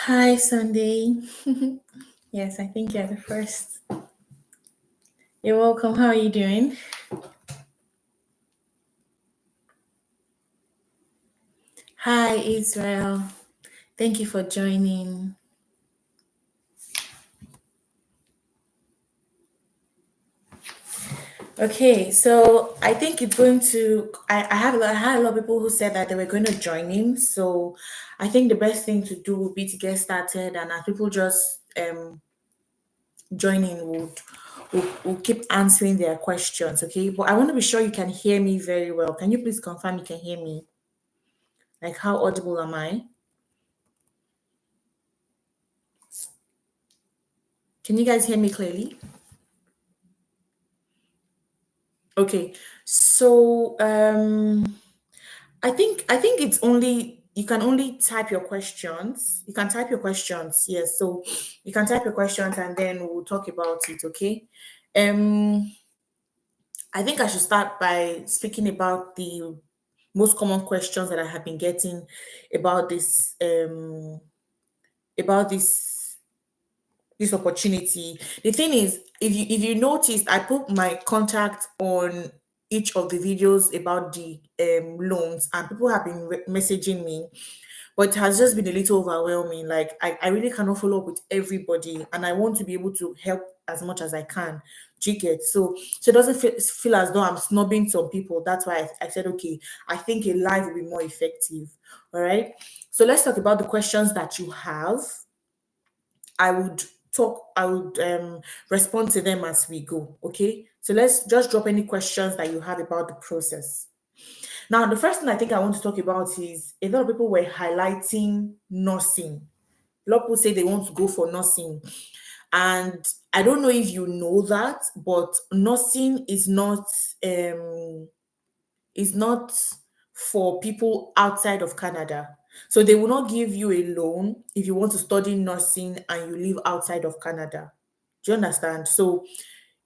Hi, Sunday. Yes, I think you're the first. You're welcome. How are you doing? Hi, Israel. Thank you for joining. Okay, so I think it's going to. I had a lot of people who said that they were going to join in. So I think the best thing to do would be to get started, and as people just join in, we'll keep answering their questions. Okay, but I want to be sure you can hear me very well. Can you please confirm you can hear me? Like, how audible am I? Can you guys hear me clearly? Okay. So I think it's only you can only type your questions. You can type your questions. Yes. So you can type your questions and then we'll talk about it, okay? Um I think I should start by speaking about the most common questions that I have been getting about this this opportunity. The thing is, if you noticed, I put my contact on each of the videos about the loans, and people have been messaging me, but it has just been a little overwhelming. Like I really cannot follow up with everybody, and I want to be able to help as much as I can. Do you get? So it doesn't feel as though I'm snubbing some people. That's why I said, okay, I think a live will be more effective. All right. So let's talk about the questions that you have. I would respond to them as we go. Okay. So let's just drop any questions that you have about the process. Now, the first thing I think I want to talk about is a lot of people were highlighting nursing. A lot of people say they want to go for nursing. And I don't know if you know that, but nursing um is not for people outside of Canada. So they will not give you a loan if you want to study nursing and you live outside of Canada. Do you understand? So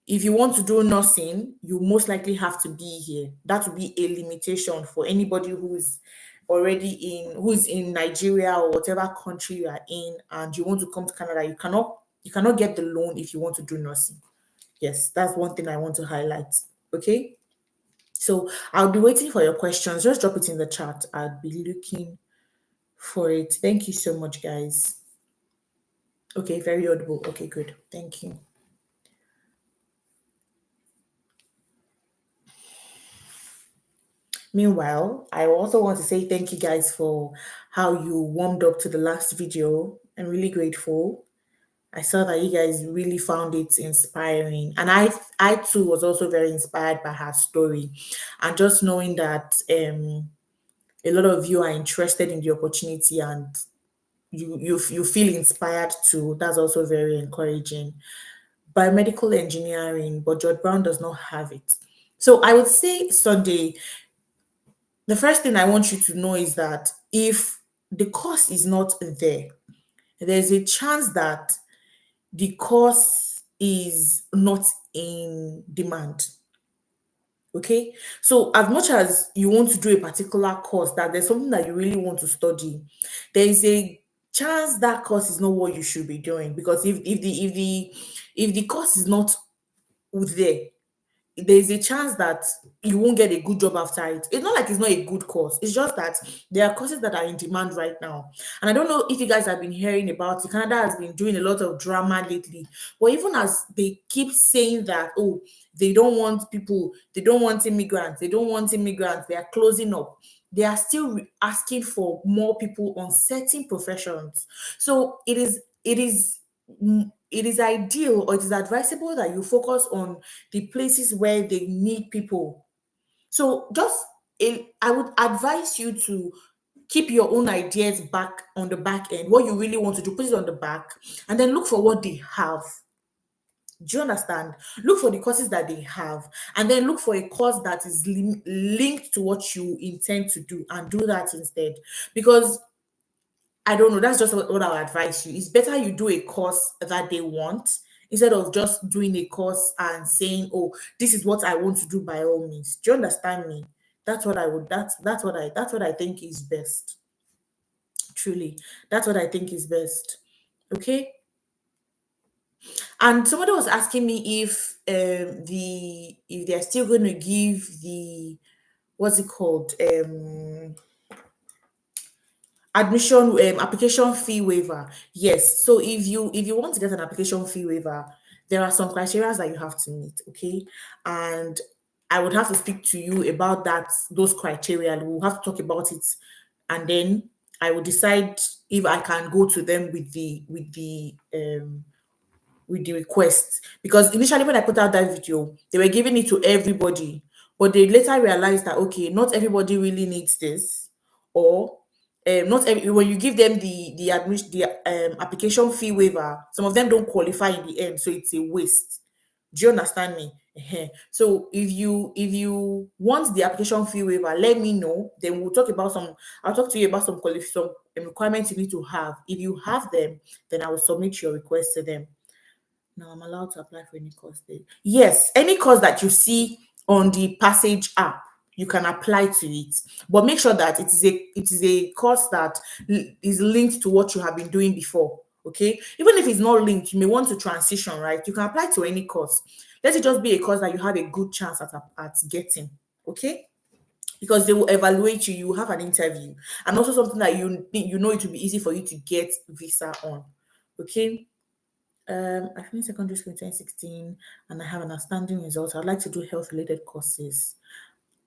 if you want to do nursing, you most likely have to be here. That would be a limitation for anybody who is in Nigeria or whatever country you are in and you want to come to Canada. You cannot get the loan if you want to do nursing. Yes, that's one thing I want to highlight. Okay. So I'll be waiting for your questions. Just drop it in the chat. I'll be looking for it. Thank you so much, guys. Okay, very audible. Okay, good. Thank you. Meanwhile, I also want to say thank you guys for how you warmed up to the last video. I'm really grateful. I saw that you guys really found it inspiring. And I too was also very inspired by her story. And just knowing that a lot of you are interested in the opportunity and you feel inspired too. That's also very encouraging. Biomedical engineering, but George Brown does not have it. So I would say, Sunday, the first thing I want you to know is that if the course is not there, there's a chance that the course is not in demand. Okay. So as much as you want to do a particular course, that there's something that you really want to study, there is a chance that course is not what you should be doing. Because if the course is not there, there's a chance that you won't get a good job after it. It's not like it's not a good course. It's just that there are courses that are in demand right now. And I don't know if you guys have been hearing about it. Canada has been doing a lot of drama lately. But even as they keep saying that, oh, they don't want immigrants, they are closing up. They are still asking for more people on certain professions. So it is ideal or it is advisable that you focus on the places where they need people. So I would advise you to keep your own ideas back on the back end. What you really want to do, put it on the back, and then look for what they have. Do you understand? Look for the courses that they have, and then look for a course that is linked to what you intend to do, and do that instead. Because I don't know. That's just what I would advise you. It's better you do a course that they want instead of just doing a course and saying, "Oh, this is what I want to do by all means." Do you understand me? That's what I would. That's what I think is best. Truly, that's what I think is best. Okay. And somebody was asking me if they're still going to give the, what's it called, admission application fee waiver. Yes, so if you want to get an application fee waiver, there are some criteria that you have to meet. Okay. And I would have to speak to you about those criteria. We'll have to talk about it, and then I will decide if I can go to them with the request. Because initially when I put out that video, they were giving it to everybody, but they later realized that okay, not everybody really needs this, or not every, when you give them the admission, the application fee waiver, some of them don't qualify in the end, so it's a waste. Do you understand me? So if you want the application fee waiver, let me know. Then we'll talk about some. I'll talk to you about some requirements you need to have. If you have them, then I will submit your request to them. Now I'm allowed to apply for any course there. Yes, any course that you see on the Passage app, you can apply to it. But make sure that it is a course that is linked to what you have been doing before. Okay. Even if it's not linked, you may want to transition, right? You can apply to any course. Let it just be a course that you have a good chance at getting. Okay. Because they will evaluate you, you will have an interview, and also something that you know it will be easy for you to get visa on. Okay. I finished secondary school in 2016 and I have an outstanding result. I'd like to do health related courses.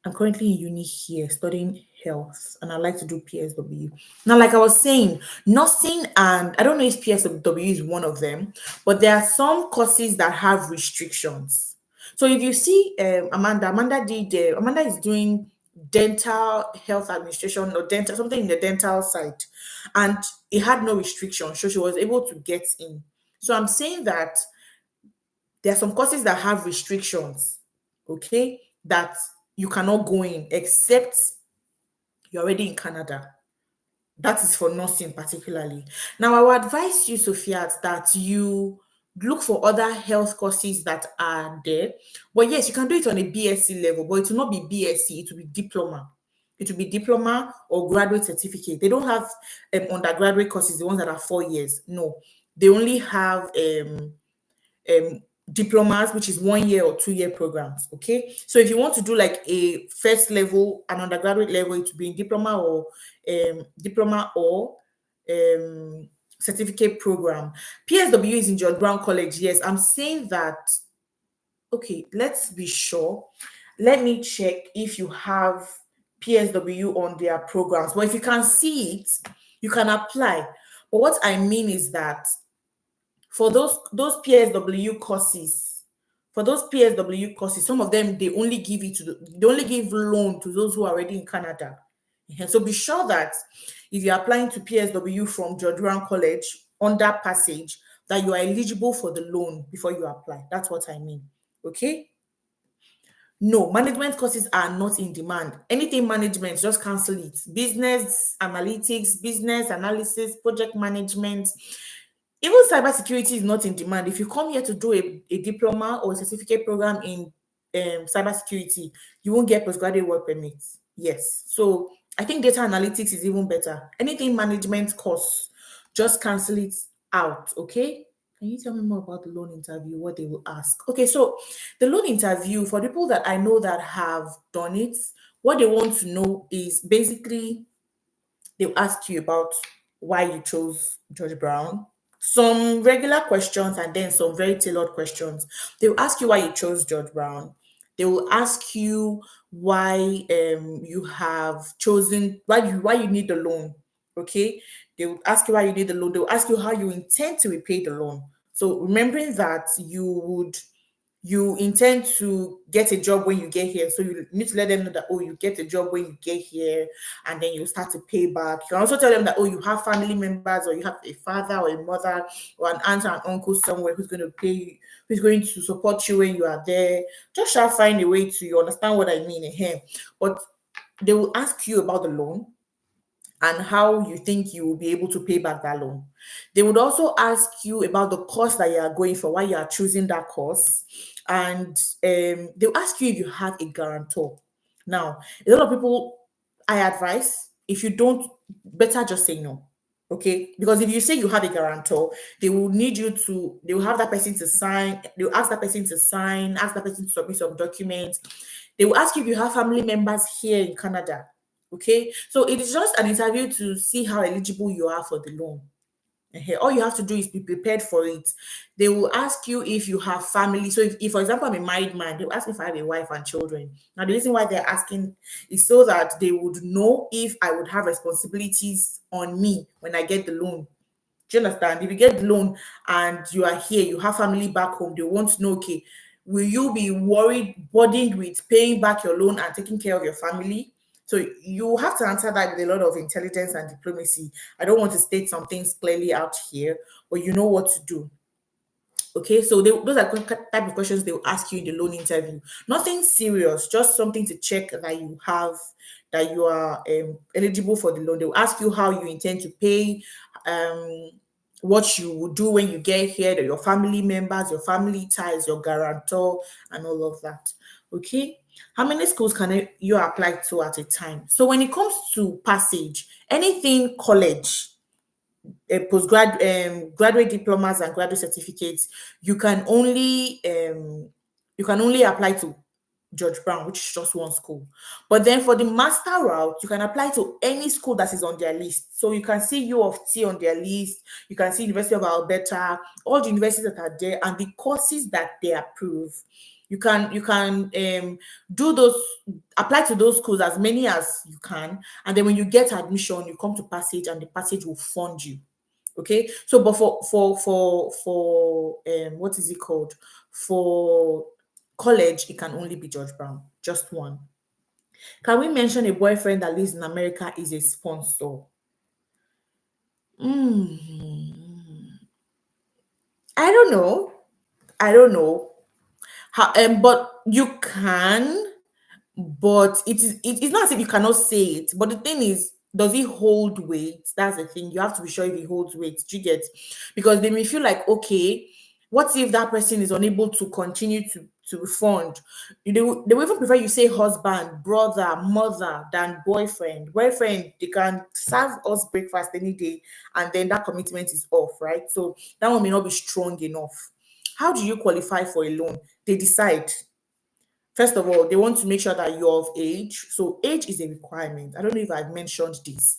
I'm currently in uni here studying health and I'd like to do PSW. Now, like I was saying, nursing, and I don't know if PSW is one of them, but there are some courses that have restrictions. So if you see Amanda is doing dental health administration or dental something in the dental side, and it had no restriction, so she was able to get in. So I'm saying that there are some courses that have restrictions, okay, that you cannot go in except you're already in Canada. That is for nursing particularly. Now, I would advise you, Sophia, that you look for other health courses that are there. But yes, you can do it on a BSc level, but it will not be BSc, it will be diploma. It will be diploma or graduate certificate. They don't have undergraduate courses, the ones that are 4 years. No, they only have um diplomas, which is 1 year or 2 year programs. Okay, so if you want to do like a first level and undergraduate level, it will be in diploma or um certificate program. PSW is in John Brown College. Yes, I'm saying that. Okay, let's be sure. Let me check if you have PSW on their programs. But if you can see it, you can apply. But what I mean is that for those PSW courses, some of them they only give it to they only give loan to those who are already in Canada. So be sure that if you're applying to PSW from George Brown College under Passage, that you are eligible for the loan before you apply. That's what I mean. Okay. No, management courses are not in demand. Anything management, just cancel it. Business analytics, business analysis, project management, even cybersecurity is not in demand. If you come here to do a diploma or a certificate program in cybersecurity, you won't get postgraduate work permits. Yes. So I think data analytics is even better. Anything management course, just cancel it out. Okay. Can you tell me more about the loan interview? What they will ask? Okay, so the loan interview for people that I know that have done it, what they want to know is basically they'll ask you about why you chose George Brown, some regular questions, and then some very tailored questions. They'll ask you why you chose George Brown. They will ask you why you have chosen why you need the loan. Okay. They will ask you why you need the loan. They will ask you how you intend to repay the loan. So remembering that you intend to get a job when you get here. So you need to let them know that, oh, you get a job when you get here, and then you start to pay back. You can also tell them that, oh, you have family members, or you have a father or a mother or an aunt and uncle somewhere who's going to pay you, who's going to support you when you are there. Just shall find a way to, you understand what I mean here. But they will ask you about the loan and how you think you will be able to pay back that loan. They would also ask you about the course that you are going for, why you are choosing that course, and they'll ask you if you have a guarantor. Now, a lot of people, I advise, if you don't, better just say no. Okay, because if you say you have a guarantor, they will have that person to sign, they will ask that person to sign, ask that person to submit some documents. They will ask you if you have family members here in Canada. Okay, so it is just an interview to see how eligible you are for the loan. All you have to do is be prepared for it. They will ask you if you have family. So if for example, I'm a married man, they'll ask me if I have a wife and children. Now, the reason why they're asking is so that they would know if I would have responsibilities on me when I get the loan. Do you understand? If you get the loan and you are here, you have family back home, they want to know, okay, will you be worried, burdened with paying back your loan and taking care of your family? So you have to answer that with a lot of intelligence and diplomacy. I don't want to state some things clearly out here, but you know what to do. Okay, so those are type of questions they will ask you in the loan interview. Nothing serious, just something to check that that you are eligible for the loan. They will ask you how you intend to pay, um, what you will do when you get here, your family members, your family ties, your guarantor, and all of that. Okay, how many schools can you apply to at a time? So when it comes to passage, anything college, graduate diplomas and graduate certificates, you can only apply to George Brown, which is just one school. But then for the master route, you can apply to any school that is on their list. So you can see U of T on their list, you can see University of Alberta, all the universities that are there and the courses that they approve. You can do those, apply to those schools as many as you can, and then when you get admission, you come to Passage and the Passage will fund you. Okay, so but for what is it called, for college it can only be George Brown, just one. Can we mention a boyfriend that lives in America is a sponsor? Mm, I don't know. I don't know how, but you can, but it's not as if you cannot say it. But the thing is, does it hold weight? That's the thing. You have to be sure if it holds weight. Do you get? Because they may feel like, okay, what if that person is unable to continue to refund? They will even prefer you say husband, brother, mother than boyfriend. Boyfriend, they can serve us breakfast any day, and then that commitment is off, right? So that one may not be strong enough. How do you qualify for a loan? They decide. First of all, they want to make sure that you're of age. So age is a requirement. I don't know if I've mentioned this.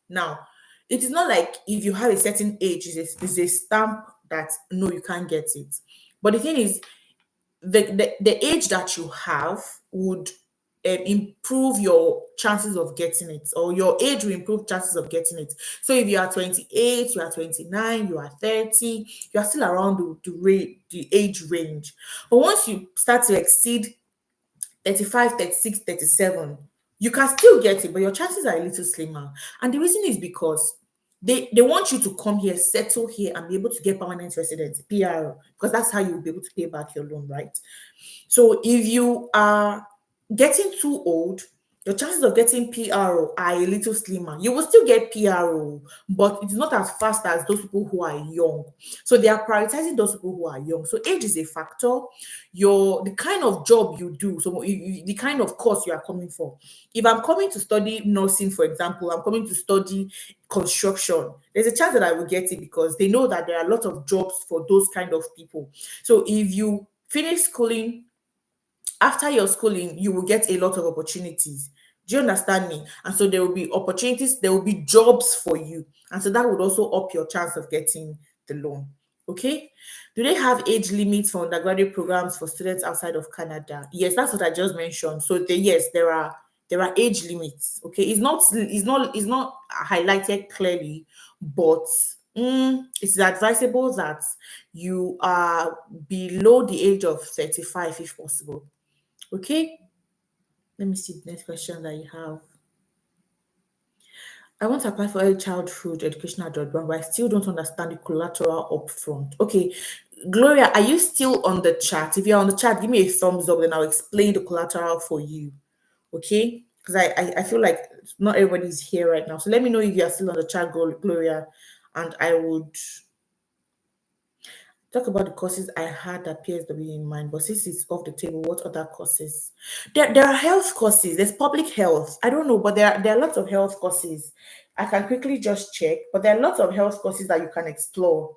Now, it is not like if you have a certain age, is a stamp that no, you can't get it. But the thing is, the age that you have would improve your chances of getting it, or your age will improve chances of getting it. So if you are 28, you are 29, you are 30, you are still around the age range. But once you start to exceed 35, 36, 37, you can still get it, but your chances are a little slimmer. And the reason is because they want you to come here, settle here, and be able to get permanent residence, PR, because that's how you'll be able to pay back your loan, right? So if you are getting too old, your chances of getting PRO are a little slimmer. You will still get PRO, but it's not as fast as those people who are young. So they are prioritizing those people who are young. So age is a factor. The kind of job you do, so the kind of course you are coming for. If I'm coming to study nursing, for example, I'm coming to study construction, there's a chance that I will get it because they know that there are a lot of jobs for those kind of people. So if you finish schooling, after your schooling, you will get a lot of opportunities. Do you understand me? And so there will be opportunities, there will be jobs for you. And so that would also up your chance of getting the loan. Okay. Do they have age limits for undergraduate programs for students outside of Canada? Yes, that's what I just mentioned. So yes, there are age limits. Okay. It's not highlighted clearly, but it's advisable that you are below the age of 35 if possible. Okay, let me see the next question that you have. I want to apply for early childhood educational job, but I still don't understand the collateral upfront. Okay, Gloria, are you still on the chat? If you're on the chat, give me a thumbs up, then I'll explain the collateral for you. Okay, because I feel like not everybody's here right now. So let me know if you are still on the chat, Gloria, and I would talk about the courses I had that PSW in mind, but since it's off the table, what other courses? There are health courses. There's public health. I don't know, but there are lots of health courses. I can quickly just check, but there are lots of health courses that you can explore.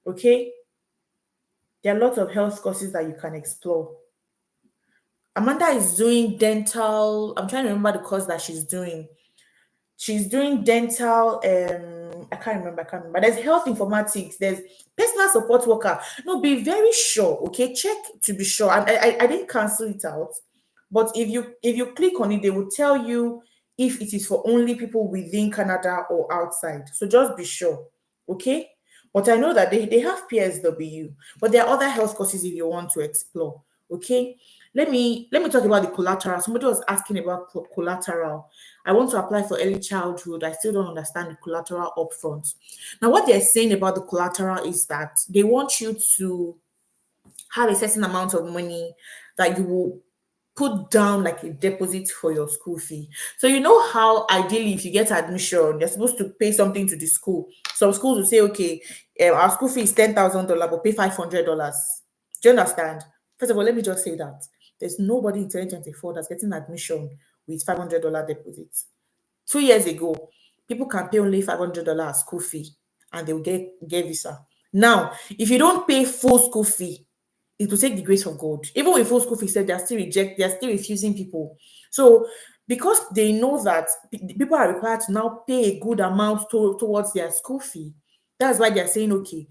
Okay, there are lots of health courses that you can explore. Amanda is doing dental. I'm trying to remember the course that she's doing. She's doing dental. I can't remember. There's health informatics. There's personal support worker. No, be very sure. Okay, check to be sure. I didn't cancel it out, but if you click on it, they will tell you if it is for only people within Canada or outside. So just be sure. Okay. But I know that they have PSW, but there are other health courses if you want to explore. Okay. Let me talk about the collateral. Somebody was asking about collateral. I want to apply for early childhood. I still don't understand the collateral upfront. Now, what they're saying about the collateral is that they want you to have a certain amount of money that you will put down like a deposit for your school fee. So you know how ideally if you get admission, you're supposed to pay something to the school. Some schools will say, okay, our school fee is $10,000, but pay $500. Do you understand? First of all, let me just say that there's nobody in 2024 that's getting admission with $500 deposit. 2 years ago, people can pay only $500 school fee and they'll get visa. Now, if you don't pay full school fee, it will take the grace of God. Even with full school fee, they're still refusing people. So because they know that people are required to now pay a good amount towards their school fee, that's why they're saying, okay,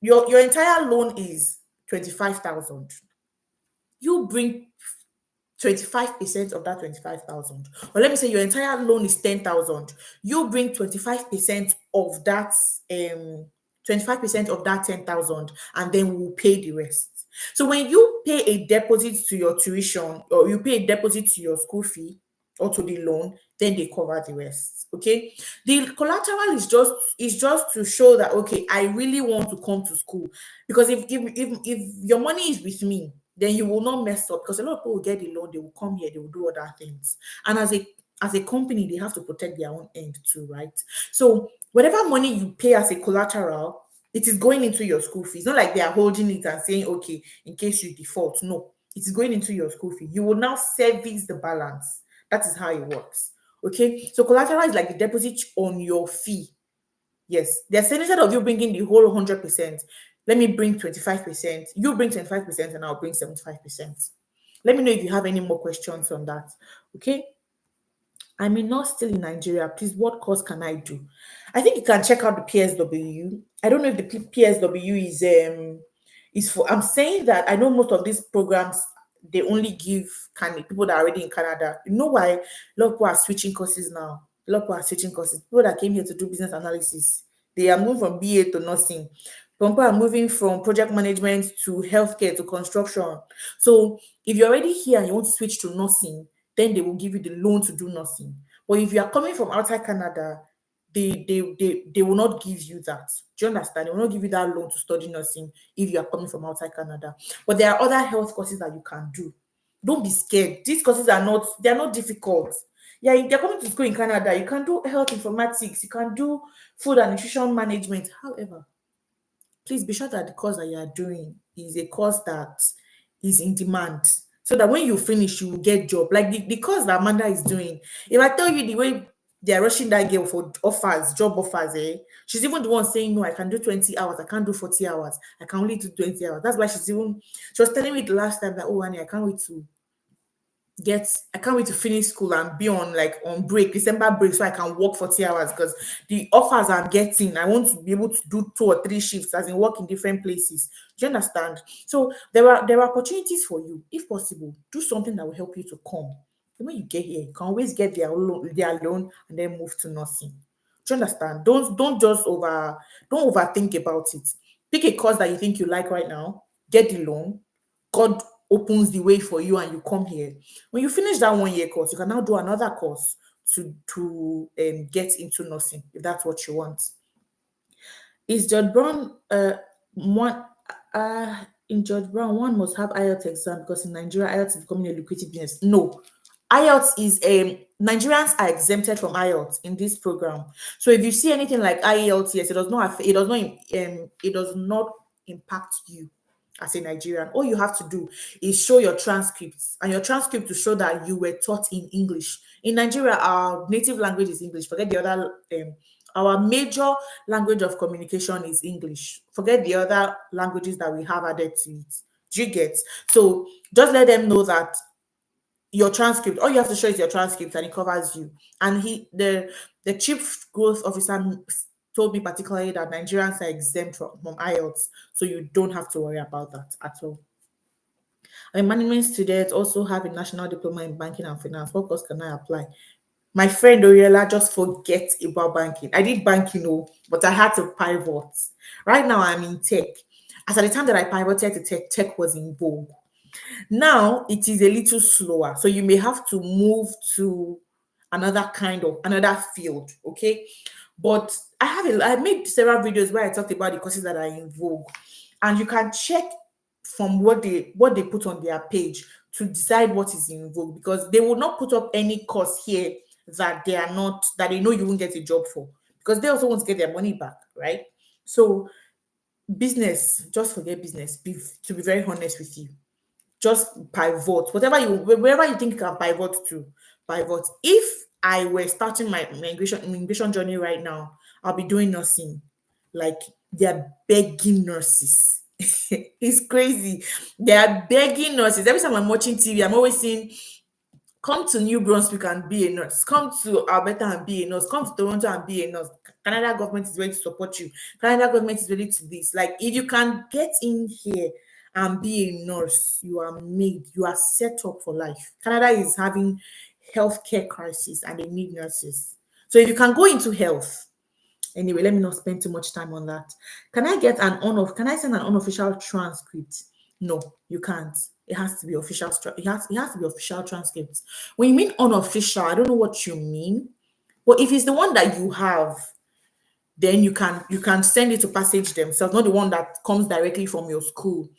your entire loan is 25,000. You bring 25% of that 25,000. Or let me say your entire loan is 10,000. You bring 25% of that 25% of that 10,000 and then we'll pay the rest. So when you pay a deposit to your tuition or you pay a deposit to your school fee or to the loan, then they cover the rest. Okay. The collateral is just to show that okay, I really want to come to school. Because if your money is with me, then you will not mess up because a lot of people will get the loan, they will come here, they will do other things. And as a company, they have to protect their own end too, right? So whatever money you pay as a collateral, it is going into your school fees. Not like they are holding it and saying, okay, in case you default. No, it is going into your school fee. You will now service the balance. That is how it works. Okay. So collateral is like the deposit on your fee. Yes, they're saying instead of you bringing the whole 100%, let me bring 25%. You bring 25% and I'll bring 75%. Let me know if you have any more questions on that. Okay. I'm not still in Nigeria. Please, what course can I do? I think you can check out the PSW. I don't know if the PSW is for. I'm saying that I know most of these programs they only give people that are already in Canada. You know why? A lot of people are switching courses now. A lot of people are switching courses. People that came here to do business analysis, they are moving from BA to nursing. Some people are moving from project management to healthcare to construction. So if you're already here and you want to switch to nursing, then they will give you the loan to do nursing. But if you are coming from outside Canada, they will not give you that. Do you understand? They will not give you that loan to study nursing if you are coming from outside Canada. But there are other health courses that you can do. Don't be scared. These courses they're not difficult. Yeah, if you're coming to school in Canada, you can do health informatics, you can do food and nutrition management. However, please be sure that the course that you are doing is a course that is in demand so that when you finish you will get job like the course that Amanda is doing. If I tell you the way they are rushing that girl for job offers, she's even the one saying no, I can do 20 hours, I can't do 40 hours, I can only do 20 hours. That's why she was telling me the last time that, oh Annie, I can't wait to finish school and be on break, December break, so I can work 40 hours because the offers I'm getting, I want to be able to do 2 or 3 shifts as in work in different places. Do you understand? So there are opportunities for you. If possible, do something that will help you to come. And when you get here, you can always get their loan and then move to nursing. Do you understand? Don't overthink about it. Pick a course that you think you like right now, get the loan. God opens the way for you and you come here. When you finish that 1 year course, you can now do another course to get into nursing if that's what you want. Is George Brown one in George Brown one must have IELTS exam because in Nigeria IELTS is becoming a lucrative business? No, IELTS is Nigerians are exempted from IELTS in this program. So if you see anything like IELTS, yes, it does not impact you as a Nigerian. All you have to do is show your transcripts and your transcript to show that you were taught in English. In Nigeria, our native language is English. Forget the other. Our major language of communication is English. Forget the other languages that we have added to it. Do you get? So just let them know that your transcript, all you have to show is your transcript and it covers you. And the chief growth officer told me particularly that Nigerians are exempt from IELTS, so you don't have to worry about that at all. I'm a management student, also have a national diploma in banking and finance. What course can I apply? My friend Oriela, just forget about banking. I did banking, but I had to pivot. Right now, I'm in tech. As at the time that I pivoted to tech, tech was in vogue. Now it is a little slower, so you may have to move to another field, okay? But I made several videos where I talked about the courses that are in vogue, and you can check from what they put on their page to decide what is in vogue, because they will not put up any course here that they know you won't get a job for, because they also want to get their money back, right? So business, just forget business. To be very honest with you, just pivot wherever you think you can pivot to, pivot. If I were starting my immigration journey right now, I'll be doing nursing. Like, they're begging nurses. It's crazy. They are begging nurses. Every time I'm watching TV, I'm always seeing, come to New Brunswick and be a nurse. Come to Alberta and be a nurse. Come to Toronto and be a nurse. Canada government is ready to support you. Canada government is ready to this. Like, if you can get in here and be a nurse, you are made. You are set up for life. Canada is having healthcare crisis and they need nurses. So if you can go into health, anyway, let me not spend too much time on that. Can I send an unofficial transcript? No, you can't. It has to be official. It has to be official transcripts. When you mean unofficial, I don't know what you mean. But if it's the one that you have, then you can send it to Passage themselves, not the one that comes directly from your school.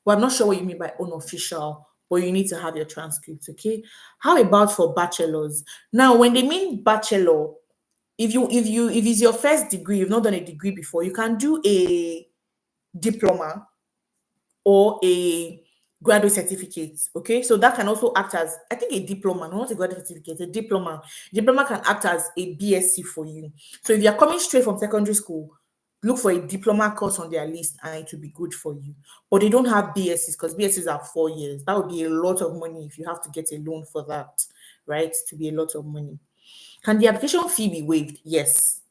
But I'm not sure what you mean by unofficial, but you need to have your transcripts, okay? How about for bachelors? Now, when they mean bachelor, if it's your first degree, you've not done a degree before, you can do a diploma or a graduate certificate. Okay, so that can also act as, I think, a diploma, not a graduate certificate, a diploma. Diploma can act as a BSc for you. So if you're coming straight from secondary school, look for a diploma course on their list and it will be good for you. But they don't have BScs, because BScs are 4 years. That would be a lot of money if you have to get a loan for that, right? To be a lot of money. Can the application fee be waived? Yes.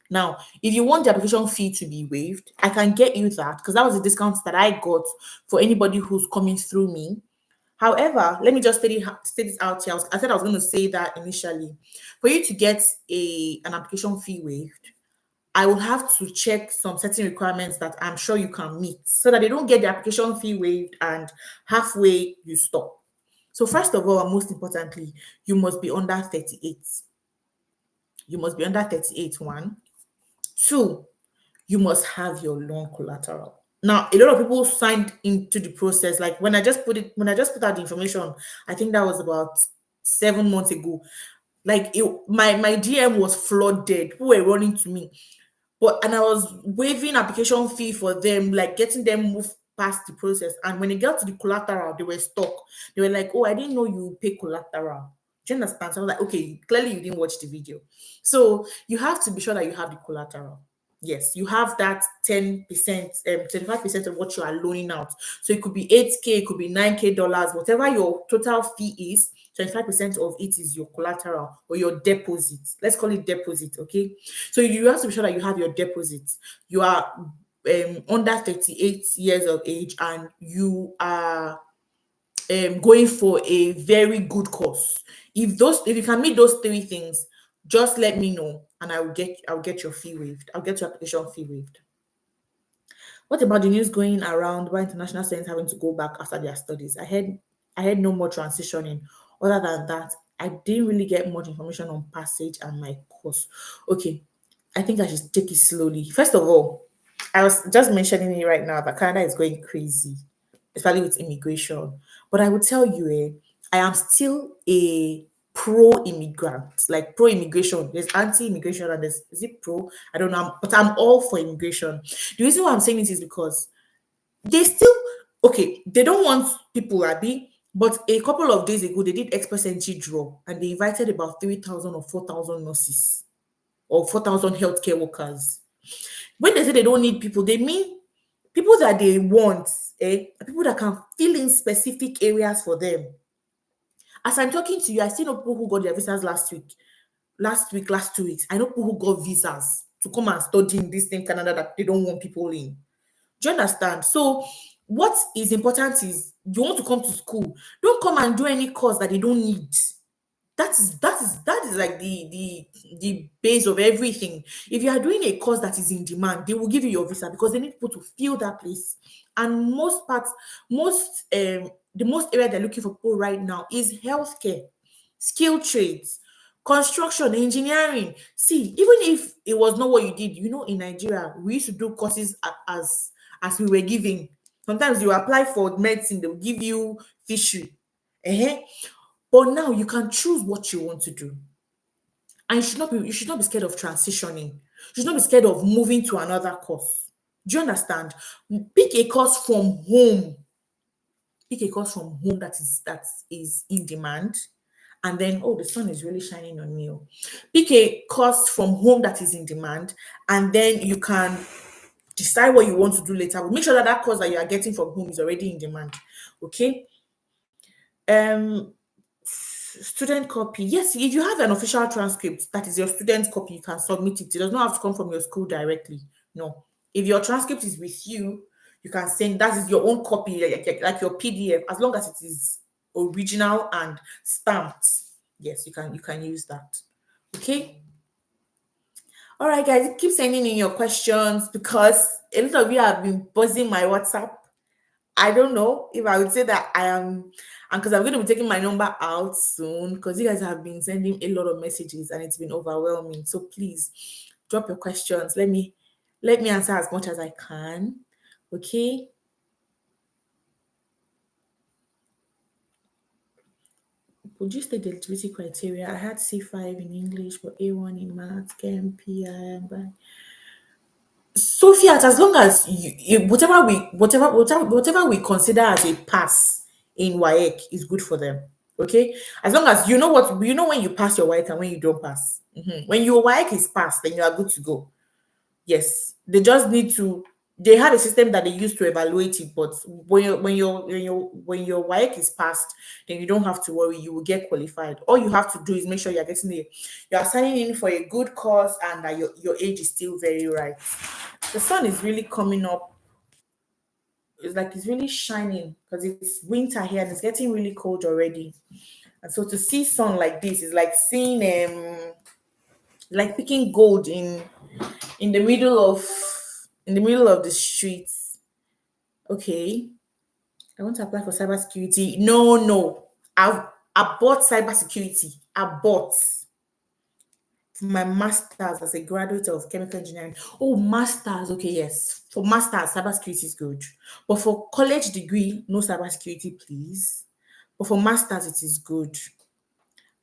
Now, if you want the application fee to be waived, I can get you that, because that was a discount that I got for anybody who's coming through me. However, let me just state this out here. I said I was going to say that initially. For you to get an application fee waived, I will have to check some certain requirements that I'm sure you can meet, so that they don't get the application fee waived and halfway you stop. So first of all, and most importantly, you must be under 38. You must be under 38, one. Two, you must have your loan collateral. Now, a lot of people signed into the process. Like, when I just put out the information, I think that was about 7 months ago. Like, my DM was flooded. People were running to me. And I was waiving application fee for them, like getting them moved past the process. And when it got to the collateral, they were stuck. They were like, "Oh, I didn't know you pay collateral." Do you understand? So I was like, "Okay, clearly you didn't watch the video." So you have to be sure that you have the collateral. Yes, you have that 10%, 25% of what you are loaning out. So it could be 8K, it could be 9K dollars, whatever your total fee is. 25% of it is your collateral or your deposit. Let's call it deposit, okay? So you have to be sure that you have your deposit. You are under 38 years of age and you are going for a very good course. If you can meet those three things, just let me know and I'll get your fee waived. I'll get your application fee waived. What about the news going around about international students having to go back after their studies? I had no more transitioning. Other than that, I didn't really get much information on Passage and my course. Okay, I think I should take it slowly. First of all, I was just mentioning it right now that Canada is going crazy, especially with immigration. But I will tell you, I am still a pro-immigrant, like pro-immigration. There's anti-immigration and is it pro? I don't know, but I'm all for immigration. The reason why I'm saying this is because they still, okay, they don't want people, Abby, But a couple of days ago, they did express entry draw and they invited about 3,000 or 4,000 nurses or 4,000 healthcare workers. When they say they don't need people, they mean people that they want, people that can fill in specific areas for them. As I'm talking to you, I still know people who got their visas last 2 weeks. I know people who got visas to come and study in this same Canada that they don't want people in. Do you understand? So what is important is you want to come to school. Don't come and do any course that they don't need. That is like the base of everything. If you are doing a course that is in demand, they will give you your visa because they need people to fill that place. And most parts, most the most area they're looking for people right now is healthcare, skilled trades, construction, engineering. See, even if it was not what you did, in Nigeria, we used to do courses as we were giving. Sometimes you apply for medicine, they'll give you fishery. uh but now you can choose what you want to do. And you should not be scared of transitioning. You should not be scared of moving to another course. Do you understand? Pick a course from home. Pick a course from home that is in demand. And then, oh, the sun is really shining on me. Oh. Pick a course from home that is in demand, and then you can decide what you want to do later. But make sure that that course that you are getting from home is already in demand. Okay. Um, Student copy. Yes, if you have an official transcript, that is your student copy, you can submit it. It does not have to come from your school directly. No. If your transcript is with you, you can send that is your own copy, like your PDF, as long as it is original and stamped. Yes, you can use that. Okay. All right, guys, keep sending in your questions because a lot of you have been buzzing my WhatsApp. I don't know if I would say that I am, and because I'm going to be taking my number out soon, because you guys have been sending a lot of messages and it's been overwhelming. So please drop your questions. Let me answer as much as I can. Okay. Would you state the eligibility criteria? I had C5 in English, but A1 in math, Chem, PI, but Sophia, as long as whatever we consider as a pass in WAEC is good for them. Okay, as long as when you pass your WAEC and when you don't pass. When your WAEC is passed, then you are good to go. Yes, they just need to. They have a system that they use to evaluate it, but when your WAEC is passed, then you don't have to worry. You will get qualified. All you have to do is make sure you are signing in for a good course and that your age is still very right. The sun is really coming up. It's like it's really shining because it's winter here and it's getting really cold already. And so to see sun like this is like seeing like picking gold in the middle of the streets. Okay. I want to apply for cybersecurity. No. I bought cybersecurity. I bought my master's as a graduate of chemical engineering. Oh, master's. Okay, yes. For master's, cybersecurity is good. But for college degree, no cybersecurity, please. But for master's, it is good.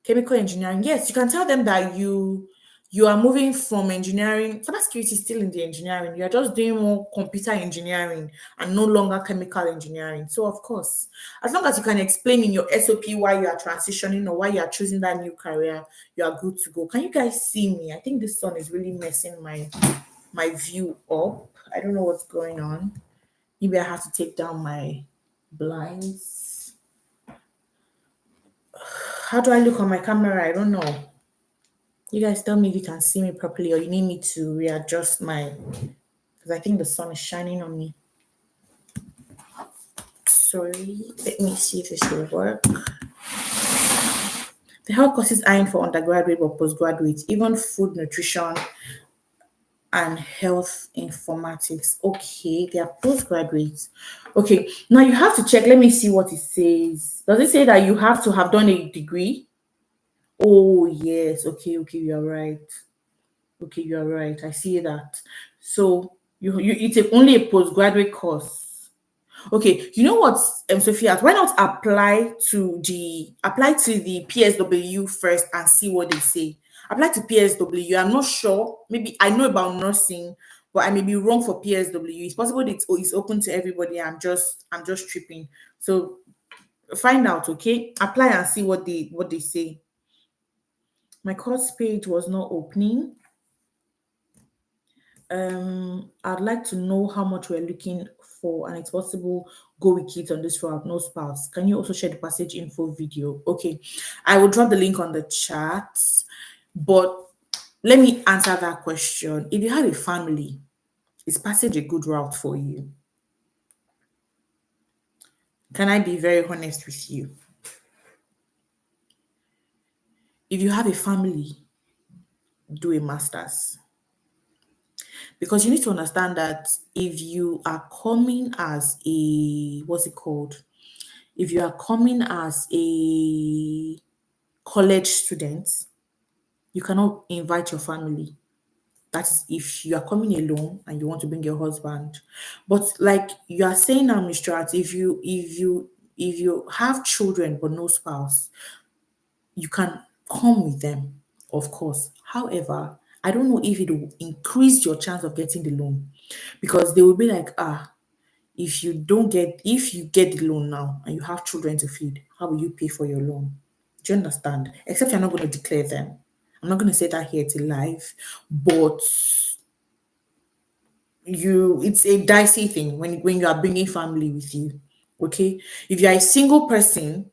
Chemical engineering, yes, you can tell them that you are moving from engineering. Cybersecurity is still in the engineering. You are just doing more computer engineering and no longer chemical engineering. So of course, as long as you can explain in your SOP why you are transitioning or why you are choosing that new career, you are good to go. Can you guys see me? I think this sun is really messing my view up. I don't know what's going on. Maybe I have to take down my blinds. How do I look on my camera? I don't know. You guys tell me if you can see me properly or you need me to readjust because I think the sun is shining on me. Sorry, let me see if this will work. The health courses aren't for undergraduate or postgraduate, even food nutrition and health informatics. Okay, they are postgraduates. Okay, now you have to check. Let me see what it says. Does it say that you have to have done a degree? Oh, yes. Okay, you are right. Okay, you are right. I see that. So it's only a postgraduate course. Okay, you know what, Sophia? Why not apply to the PSW first and see what they say? Apply to PSW. I'm not sure. Maybe I know about nursing, but I may be wrong for PSW. It's possible it's open to everybody. I'm just tripping. So Find out, okay? Apply and see what they say. My course page was not opening. I'd like to know how much we're looking for, and it's possible go with it on this route, no spouse. Can you also share the passage info video? Okay, I will drop the link on the chat, but let me answer that question. If you have a family, is passage a good route for you? Can I be very honest with you? If you have a family, do a master's. Because you need to understand that if you are coming as a, what's it called? If you are coming as a college student, you cannot invite your family. That is if you are coming alone and you want to bring your husband. But like you are saying now, Mr. Art, if you have children but no spouse, you can come with them, of course. However, I don't know if it will increase your chance of getting the loan because they will be like, if you get the loan now and you have children to feed, how will you pay for your loan? Do you understand? Except you're not going to declare them. I'm not going to say that here to live, but it's a dicey thing when you are bringing family with you. Okay, if you are a single person,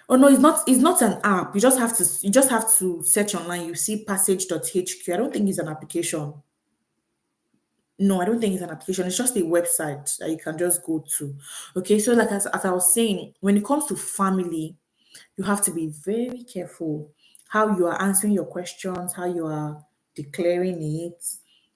oh no, it's not an app. You just have to search online. You see passage.hq. I don't think it's an application. No, I don't think it's an application. It's just a website that you can just go to. Okay, so like as I was saying, when it comes to family, you have to be very careful how you are answering your questions, how you are declaring it,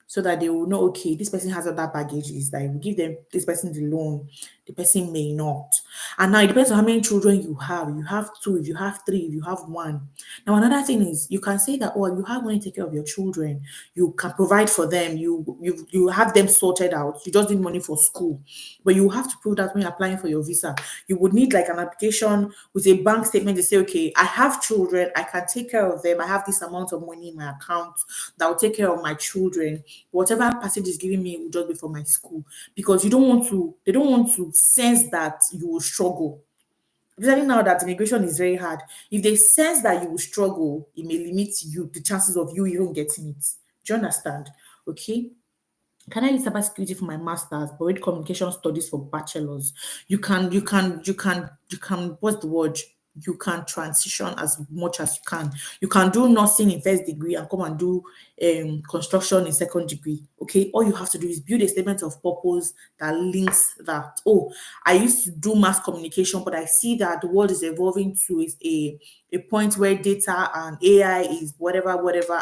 so that they will know, okay, this person has other baggages, that you give them this person the loan, the person may not. And now it depends on how many children you have. You have two, if you have three, if you have one. Now another thing is you can say that, oh, you have money to take care of your children, you can provide for them, you have them sorted out, you just need money for school. But you have to prove that when you're applying for your visa. You would need like an application with a bank statement to say, okay, I have children, I can take care of them, I have this amount of money in my account that will take care of my children. Whatever passage is giving me will just be for my school. Because they don't want to sense that you will struggle. Especially now that immigration is very hard. If they sense that you will struggle, it may limit the chances of you even getting it. Do you understand? Okay. Can I use cybersecurity for my master's, but read communication studies for bachelor's? You can, what's the word? You can transition as much as you can. You can do nursing in first degree and come and do construction in second degree. Okay, all you have to do is build a statement of purpose that links that. Oh, I used to do mass communication, but I see that the world is evolving to a point where data and AI is whatever,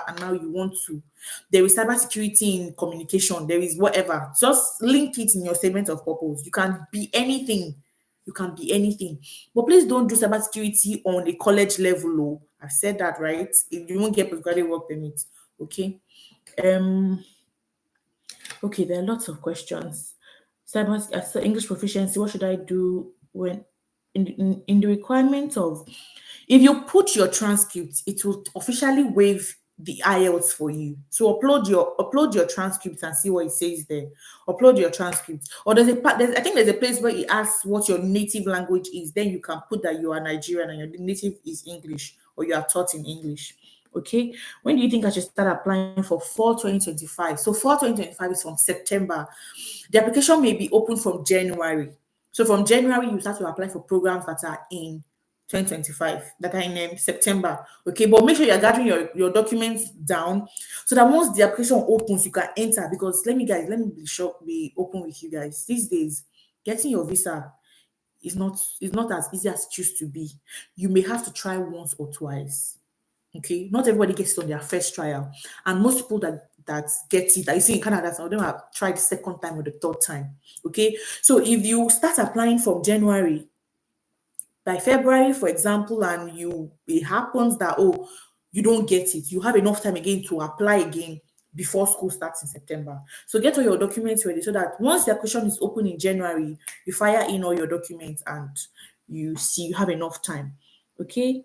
and now you want to. There is cybersecurity in communication. There is whatever. Just link it in your statement of purpose. You can be anything. You can be anything. But please don't do cybersecurity on a college level. Oh, I've said that, right? If you won't get postgraduate work permit. Okay. Um. Okay. There are lots of questions. So English proficiency. What should I do when in the requirement of if you put your transcript, it will officially waive the IELTS for you. So upload your transcript and see what it says there. Upload your transcript. Or I think there's a place where it asks what your native language is. Then you can put that you are Nigerian and your native is English or you are taught in English. Okay. When do you think I should start applying for fall 2025? So fall 2025 is from September. The application may be open from January. So from January, you start to apply for programs that are in 2025, that are in September. Okay, but make sure you're gathering your documents down so that once the application opens, you can enter. Because let me be open with you guys. These days, getting your visa is not as easy as it used to be. You may have to try once or twice. Okay, not everybody gets it on their first trial, and most people that get it, I see in Canada, some of them have tried the second time or the third time. Okay, so if you start applying from January, by February, for example, and it happens that, oh, you don't get it, you have enough time again to apply again before school starts in September. So get all your documents ready so that once the application is open in January, you fire in all your documents and you have enough time. Okay.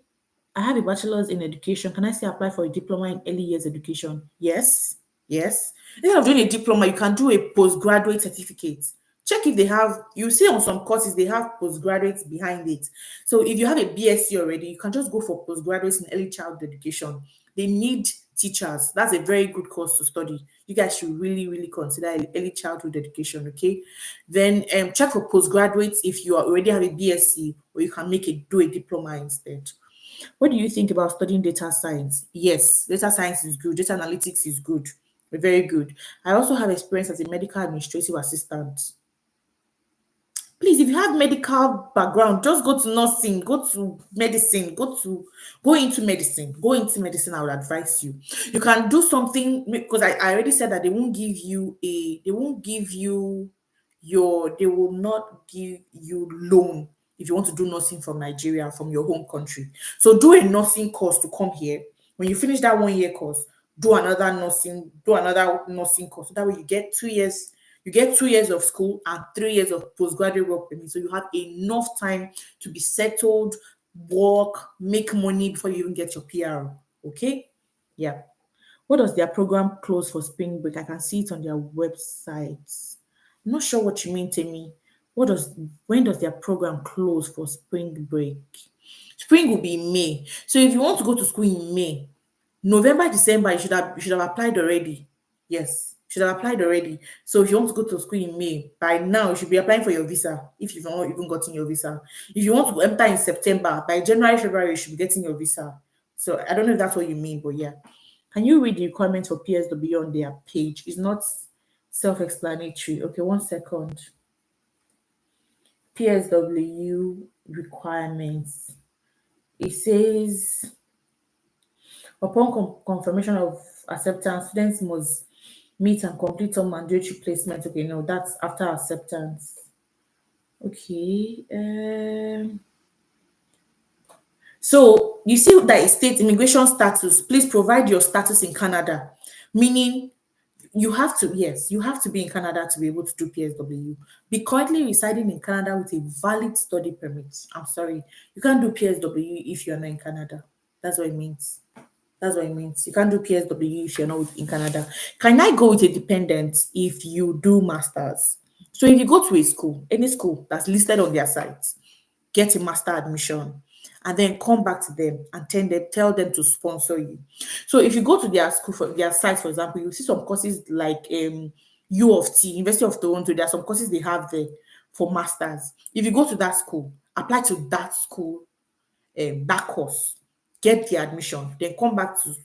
I have a bachelor's in education. Can I still apply for a diploma in early years education? Yes. Yes. Instead of doing a diploma, you can do a postgraduate certificate. Check if they have, you see on some courses they have postgraduates behind it. So if you have a BSc already, you can just go for postgraduates in early childhood education. They need teachers. That's a very good course to study. You guys should really, really consider early childhood education, okay? Then check for postgraduates if you already have a BSc, or you can do a diploma instead. What do you think about studying data science? Yes, data science is good. Data analytics is good. Very good. I also have experience as a medical administrative assistant. Please, if you have medical background, just go to nursing, go to medicine, go into medicine. I would advise you. You can do something, because I already said that they won't give you they will not give you loan if you want to do nursing from Nigeria, from your home country. So do a nursing course to come here. When you finish that 1 year course, do another nursing course. So that way you get 2 years of school and 3 years of postgraduate work permit. So you have enough time to be settled, work, make money before you even get your PR. Okay? Yeah. What does their program close for spring break? I can see it on their website. I'm not sure what you mean, Timmy. When does their program close for spring break? Spring will be in May. So if you want to go to school in May, November, December, you should have applied already. Yes, you should have applied already. So if you want to go to school in May, by now you should be applying for your visa if you've not even gotten your visa. If you want to enter in September, by January, February, you should be getting your visa. So I don't know if that's what you mean, but yeah. Can you read the requirements for PSW on their page? It's not self-explanatory. Okay, 1 second. PSW requirements. It says upon confirmation of acceptance, students must meet and complete some mandatory placement. Okay, no, that's after acceptance. Okay. So you see that it states immigration status. Please provide your status in Canada, meaning you have to be in Canada to be able to do PSW. Be currently residing in Canada with a valid study permit. I'm sorry, you can't do PSW if you're not in Canada. That's what it means. That's what it means. You can't do PSW if you're not in Canada. Can I go with a dependent if you do masters? So if you go to a school, any school that's listed on their site, get a master admission, and then come back to them and tell them to sponsor you. So if you go to their school, for their site, for example, you see some courses like U of T, University of Toronto. There are some courses they have there for masters. If you go to that school, apply to that school, that course, get the admission, then come back to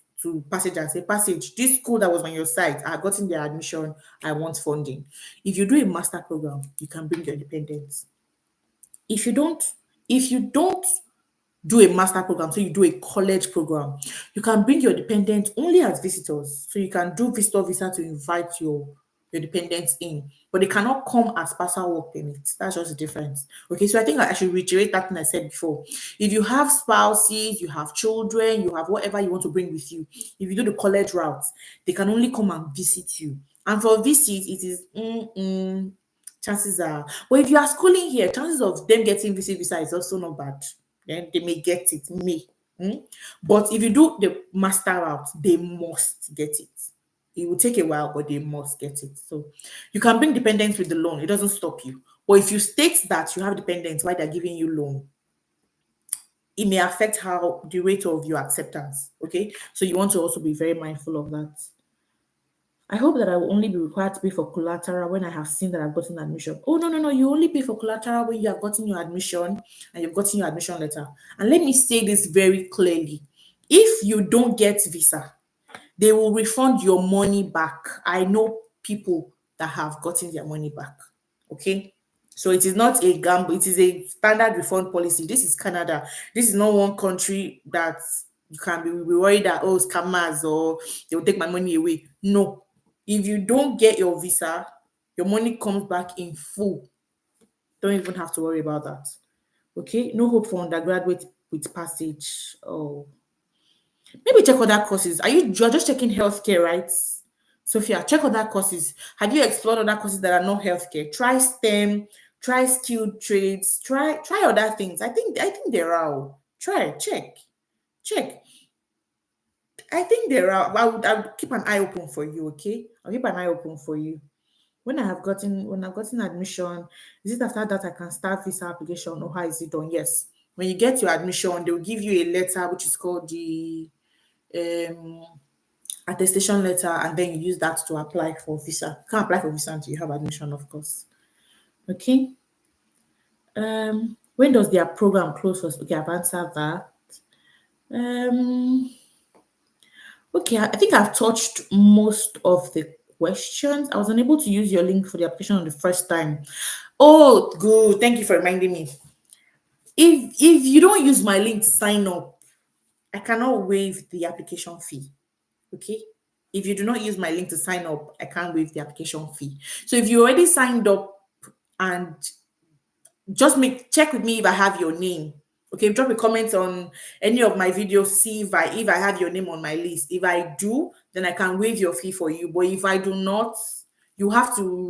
Passage and say, Passage, this school that was on your site, I have gotten their admission, I want funding. If you do a master program, you can bring your dependents. If you don't, if you don't do a master program, so you do a college program, you can bring your dependents only as visitors. So you can do visitor visa to invite your dependents in, but they cannot come as partial work permits. That's just the difference. Okay, so I think I should reiterate that thing I said before. If you have spouses, you have children, you have whatever you want to bring with you, if you do the college route, they can only come and visit you. And for visit, it is chances are, but if you are schooling here, chances of them getting visit visa is also not bad. Then they may get it, but if you do the master route, they must get it. It will take a while, but they must get it. So you can bring dependents with the loan, it doesn't stop you. But if you state that you have dependents while they're giving you loan, it may affect how the rate of your acceptance. Okay, so you want to also be very mindful of that. I hope that I will only be required to pay for collateral when I have seen that I've gotten admission. Oh, no, no, no. You only pay for collateral when you have gotten your admission and you've gotten your admission letter. And let me say this very clearly. If you don't get visa, they will refund your money back. I know people that have gotten their money back. Okay? So it is not a gamble, it is a standard refund policy. This is Canada. This is not one country that you can be worried that, oh, scammers or they'll take my money away. No. If you don't get your visa, your money comes back in full. Don't even have to worry about that. Okay? No hope for undergraduate with passage. Oh, maybe check other courses. You're just checking healthcare, right? Sophia, check other courses. Have you explored other courses that are not healthcare? Try STEM, try skilled trades, try other things. I think there are. Try, check. I think there are. I would keep an eye open for you, okay? I'll keep an eye open for you. when I've gotten admission, is it after that I can start visa application, or how is it done? Yes. When you get your admission, they'll give you a letter which is called the um attestation letter, and then you use that to apply for visa. You can't apply for visa until you have admission, of course. Okay. When does their program close first? Okay, I've answered that. Um, okay, I think I've touched most of the questions. I was unable to use your link for the application on the first time. Oh, good. Thank you for reminding me. If you don't use my link to sign up, I cannot waive the application fee. Okay. If you do not use my link to sign up, I can't waive the application fee. So if you already signed up and just make check with me if I have your name. Okay, drop a comment on any of my videos, see if I have your name on my list. If I do, then I can waive your fee for you. But if I do not, you have to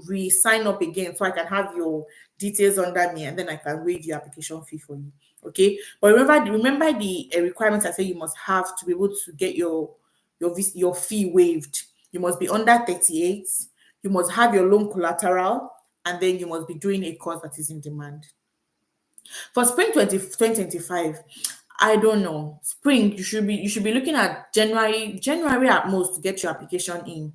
re-sign up again so I can have your details under me, and then I can waive your application fee for you. Okay, but remember the requirements I say you must have to be able to get your fee waived. You must be under 38. You must have your loan collateral, and then you must be doing a course that is in demand. For spring 2025, I don't know. Spring, you should be looking at January at most to get your application in.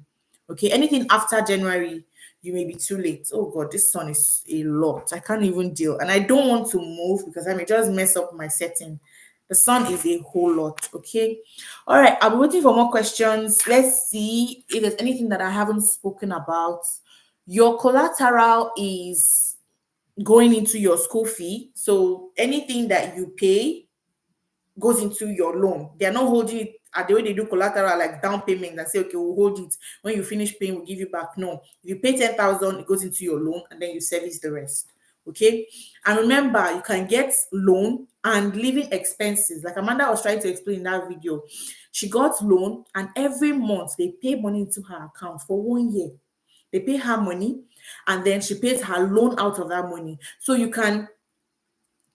Okay, anything after January, you may be too late. Oh God, this sun is a lot. I can't even deal, and I don't want to move because I may just mess up my setting. The sun is a whole lot. Okay, all right. I'll be waiting for more questions. Let's see if there's anything that I haven't spoken about. Your collateral is going into your school fee. So anything that you pay goes into your loan. They are not holding it at the way they do collateral, like down payment and say, okay, we'll hold it. When you finish paying, we'll give you back. No, if you pay 10,000, it goes into your loan and then you service the rest. Okay. And remember, you can get loan and living expenses. Like Amanda was trying to explain in that video. She got loan, and every month they pay money into her account for 1 year. They pay her money, and then she pays her loan out of that money. So you can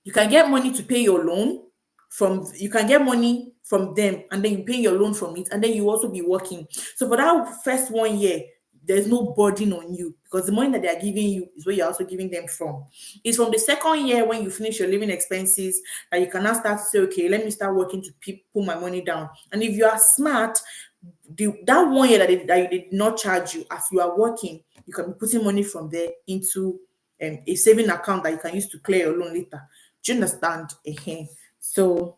get money to pay your loan from you can get money from them, and then you pay your loan from it, and then you also be working. So for that first 1 year, there's no burden on you because the money that they are giving you is where you're also giving them from. It's from the second year when you finish your living expenses that you can now start to say, okay, let me start working to pull my money down. And if you are smart, that 1 year that they did not charge you as you are working, you can be putting money from there into a saving account that you can use to clear your loan later. Do you understand? So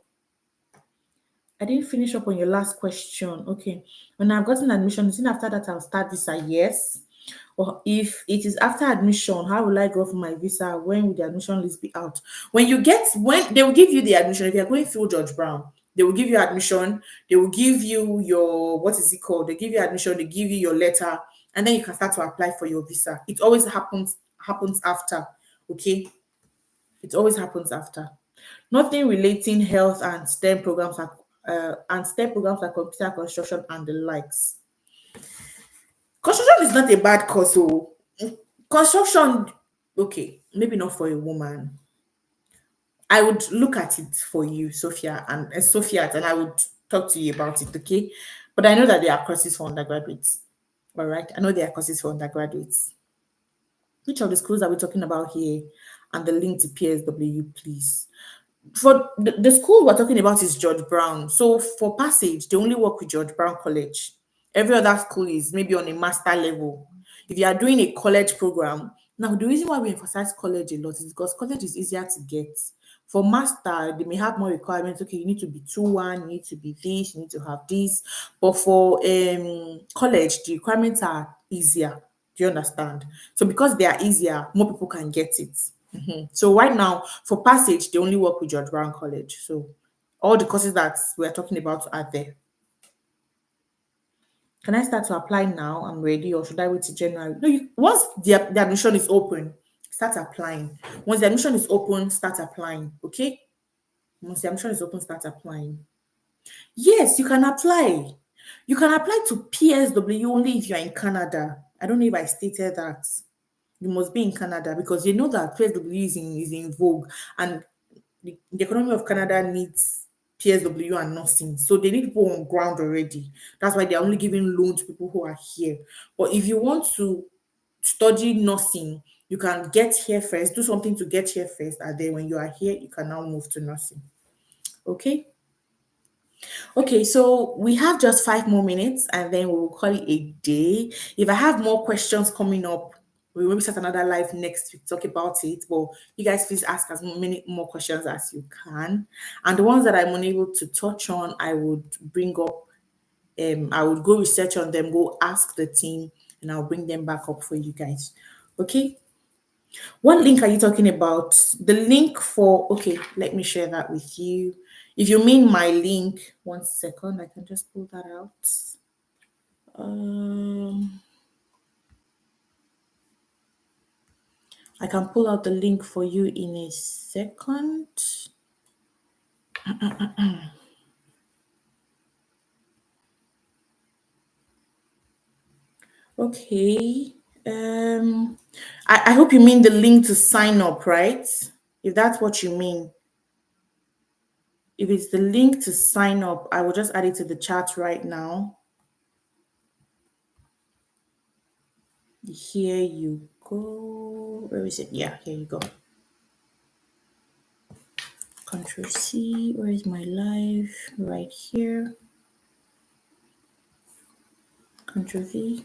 I didn't finish up on your last question. Okay. When I've gotten admission, is it after that I'll start visa? Yes. Or if it is after admission, how will I go for my visa? When will the admission list be out? When they will give you the admission, if you're going through George Brown, they will give you admission, they will give you your what is it called? They give you admission, they give you your letter, and then you can start to apply for your visa. It always happens after. Okay. It always happens after. Nothing relating health and STEM programs like computer construction and the likes. Construction is not a bad course. So construction, okay, maybe not for a woman. I would look at it for you, Sophia, and Sophia, and I would talk to you about it, okay? But I know that there are courses for undergraduates. All right, I know there are courses for undergraduates. Which of the schools are we talking about here? And the link to PSW, please. For the school we're talking about is George Brown. So for Passage, they only work with George Brown College. Every other school is maybe on a master level. If you are doing a college program, now the reason why we emphasize college a lot is because college is easier to get. For master, they may have more requirements. Okay, you need to be 2-1, you need to be this, you need to have this. But for college, the requirements are easier. Do you understand? So because they are easier, more people can get it. So right now, for Passage, they only work with George Brown College. So all the courses that we're talking about are there. Can I start to apply now? I'm ready, or should I wait till January? No, once the admission is open, start applying. Once the admission is open, start applying. Okay? Once the admission is open, start applying. Yes, you can apply. You can apply to PSW only if you're in Canada. I don't know if I stated that. You must be in Canada because you know that PSW is in vogue, and the economy of Canada needs PSW and nursing. So they need people on ground already. That's why they're only giving loan to people who are here. But if you want to study nursing, you can get here first, do something to get here first, and then when you are here, you can now move to nursing. Okay. Okay, so we have just 5 more minutes and then we will call it a day. If I have more questions coming up, we will maybe start another live next week, talk about it. But you guys please ask as many more questions as you can. And the ones that I'm unable to touch on, I would bring up, I would go research on them, go ask the team, and I'll bring them back up for you guys. Okay. What link are you talking about? The link for, okay, let me share that with you. If you mean my link, 1 second, I can just pull that out. Um, I can pull out the link for you in a second. Okay. I hope you mean the link to sign up, right? If that's what you mean. If it's the link to sign up, I will just add it to the chat right now. Here you go. Where is it? Yeah, here you go. Control C. Where is my live? Right here. Control V.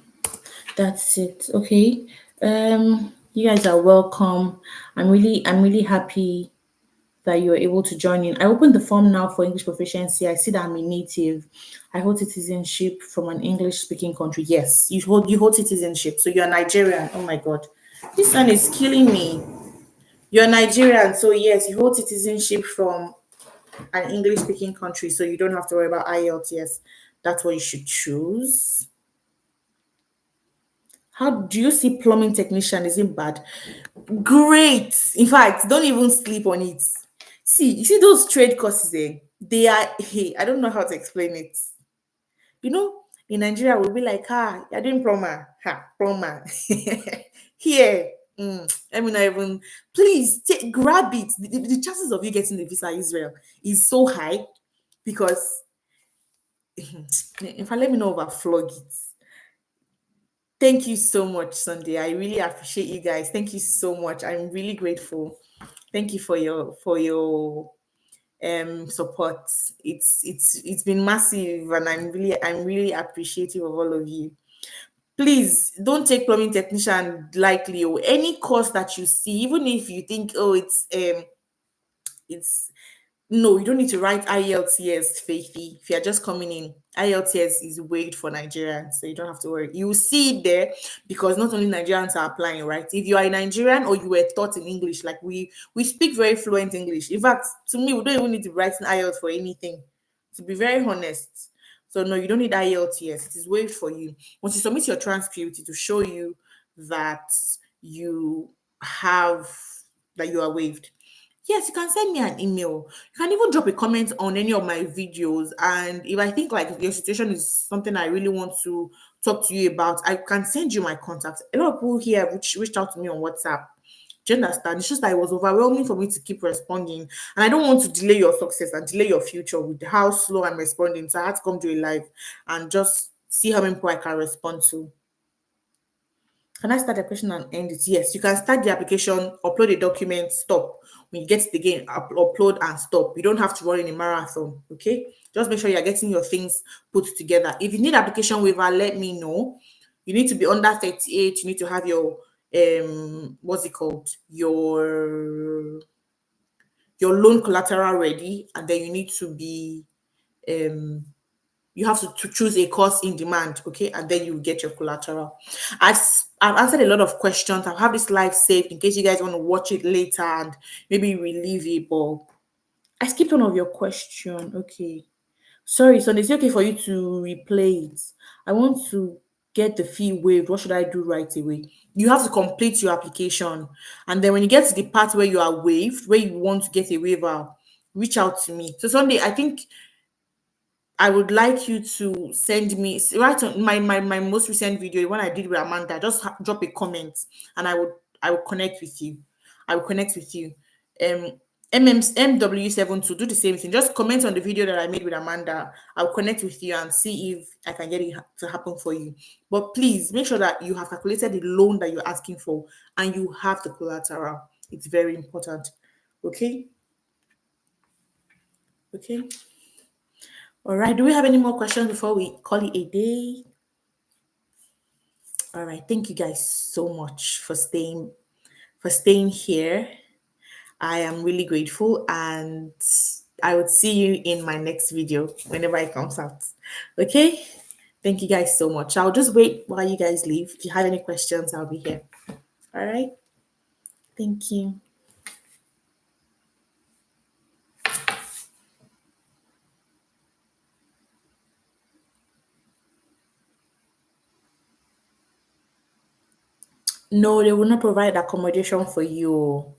That's it. Okay. You guys are welcome. I'm really happy that you were able to join in. I opened the form now for English proficiency. I see that I'm a native. I hold citizenship from an English speaking country. Yes, you hold citizenship. So you're Nigerian. Oh my god. This one is killing me. You're Nigerian, so yes, you hold citizenship from an English speaking country, so you don't have to worry about IELTS. That's what you should choose. How do you see plumbing technician? Is it bad? Great. In fact, don't even sleep on it. See, you see those trade courses, they are, hey, I don't know how to explain it. You know, in Nigeria, we'll be like, you're doing plumber. Plumber. Here, let me not even, please grab it. The chances of you getting the visa Israel is so high because, if I let me know about flog it. Thank you so much, Sunday. I really appreciate you guys. Thank you so much. I'm really grateful. Thank you for your support. It's been massive, and I'm really appreciative of all of you. Please don't take plumbing technician lightly, or any course that you see, even if you think, oh, it's no, you don't need to write IELTS, Faithy. If you're just coming in, IELTS is waived for Nigerians, so you don't have to worry. You will see it there because not only Nigerians are applying, right? If you are a Nigerian or you were taught in English, like we speak very fluent English. In fact, to me, we don't even need to write an IELTS for anything, to be very honest. So no, you don't need IELTS. It is waived for you. Once you submit your transcript, it will show you that you have that you are waived. Yes, you can send me an email. You can even drop a comment on any of my videos. And if I think like your situation is something I really want to talk to you about, I can send you my contact. A lot of people here reached out to me on WhatsApp. Do you understand? It's just that it was overwhelming for me to keep responding. And I don't want to delay your success and delay your future with how slow I'm responding. So I had to come to a live and just see how many people I can respond to. Can I start the question and end it? Yes, you can start the application, upload a document, stop. When you get it again, upload and stop. You don't have to run in a marathon, okay? Just make sure you're getting your things put together. If you need application waiver, let me know. You need to be under 38. You need to have your what's it called? Your loan collateral ready, and then you need to be um you have to choose a course in demand, okay, and then you get your collateral. I've answered a lot of questions. I'll have this live saved in case you guys want to watch it later and maybe relieve it. But I skipped one of your question. Okay, sorry. So it's okay for you to replay it. I want to get the fee waived. What should I do right away? You have to complete your application, and then when you get to the part where you are waived, where you want to get a waiver, reach out to me. So Sunday, I think I would like you to send me right on my most recent video, the one I did with Amanda. Just drop a comment, and I would connect with you. I will connect with you. Um, MW7 to do the same thing. Just comment on the video that I made with Amanda. I'll connect with you and see if I can get it to happen for you. But please make sure that you have calculated the loan that you're asking for and you have the collateral. It's very important. Okay. Okay. All right. Do we have any more questions before we call it a day? All right. Thank you guys so much for staying here. I am really grateful, and I would see you in my next video whenever it comes out. Okay? Thank you guys so much. I'll just wait while you guys leave. If you have any questions, I'll be here. All right? Thank you. No, they will not provide accommodation for you.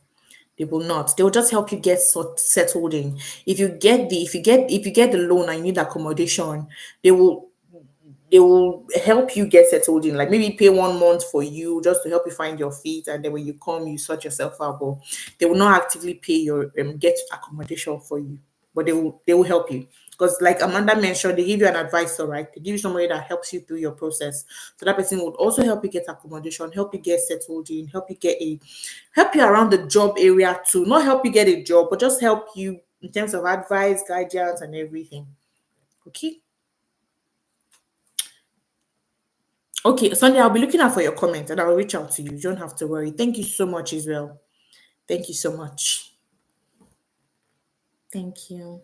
They will not. They will just help you get settled in. If you get the loan and you need accommodation, they will they will help you get settled in. Like maybe pay 1 month for you just to help you find your feet, and then when you come, you sort yourself out. But they will not actively pay your get accommodation for you. But they will help you. Because like Amanda mentioned, they give you an advisor, right? They give you somebody that helps you through your process. So that person would also help you get accommodation, help you get settled in, help you around the job area too. Not help you get a job, but just help you in terms of advice, guidance, and everything. Okay. Okay, Sunday, I'll be looking out for your comment and I'll reach out to you. You don't have to worry. Thank you so much, Israel. Thank you so much. Thank you.